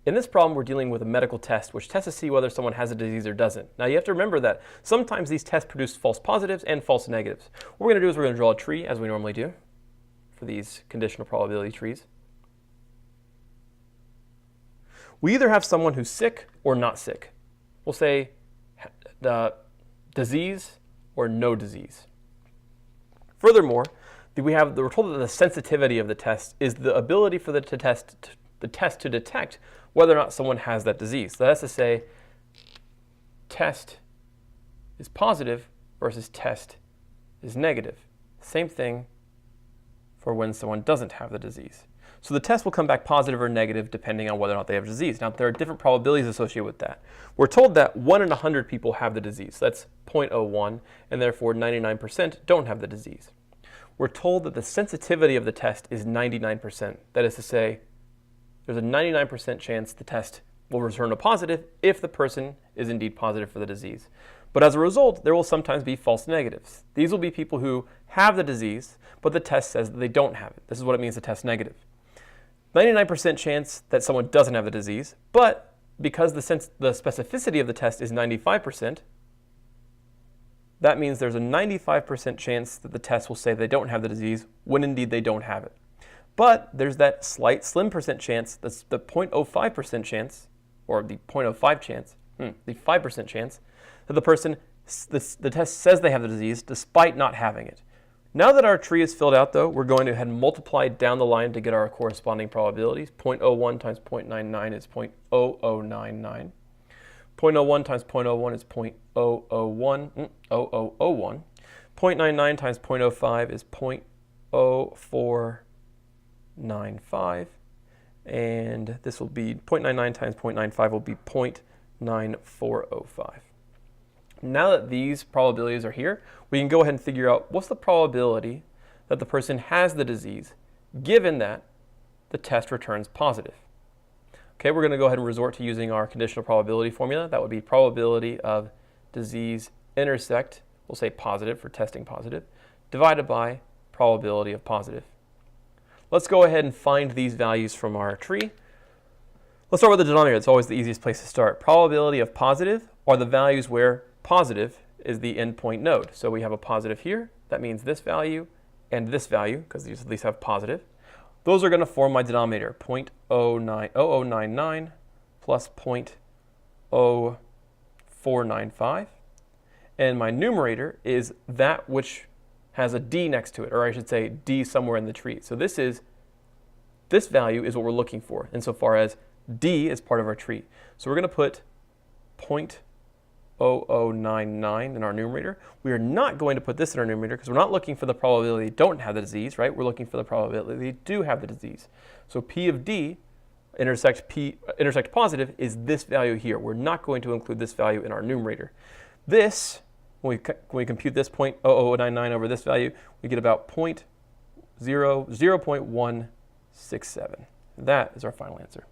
In this problem, we're dealing with a medical test, which tests to see whether someone has a disease or doesn't. Now, you have to remember that sometimes these tests produce false positives and false negatives. What we're going to do is we're going to draw a tree, as we normally do, for these conditional probability trees. We either have someone who's sick or not sick. We'll say the disease or no disease. Furthermore, we're told that the sensitivity of the test is the ability for the test to detect whether or not someone has that disease. So that's to say, test is positive versus test is negative. Same thing for when someone doesn't have the disease. So the test will come back positive or negative depending on whether or not they have disease. Now, there are different probabilities associated with that. We're told that 1 in 100 people have the disease. That's 0.01, and therefore 99% don't have the disease. We're told that the sensitivity of the test is 99%. That is to say, there's a 99% chance the test will return a positive if the person is indeed positive for the disease. But as a result, there will sometimes be false negatives. These will be people who have the disease, but the test says that they don't have it. This is what it means to test negative. 99% chance that someone doesn't have the disease, but because the specificity of the test is 95%, that means there's a 95% chance that the test will say they don't have the disease when indeed they don't have it. But there's that slight slim percent chance, that's the 0.05% chance, or the 0.05 chance, the 5% chance, that the test says they have the disease despite not having it. Now that our tree is filled out, though, we're going to go ahead and multiply down the line to get our corresponding probabilities. 0.01 times 0.99 is 0.0099. 0.01 times 0.01 is 0.001. 0.99 times 0.05 is 0.0495. And this will be 0.99 times 0.95 will be 0.9405. Now that these probabilities are here, we can go ahead and figure out what's the probability that the person has the disease, given that the test returns positive. Okay, we're going to go ahead and resort to using our conditional probability formula. That would be probability of disease intersect, we'll say positive for testing positive, divided by probability of positive. Let's go ahead and find these values from our tree. Let's start with the denominator. It's always the easiest place to start. Probability of positive are the values where positive is the endpoint node. So we have a positive here. That means this value and this value, because these at least have positive. Those are going to form my denominator, 0.0099 plus 0.0495. And my numerator is that which has a D next to it, or I should say D somewhere in the tree. So this value is what we're looking for insofar as D is part of our tree. So we're going to put 0.0099 in our numerator. We are not going to put this in our numerator because we're not looking for the probability they don't have the disease, right? We're looking for the probability they do have the disease. So P of D intersect positive is this value here. We're not going to include this value in our numerator. This, when we compute this 0.0099 over this value, we get about 0.167. That is our final answer.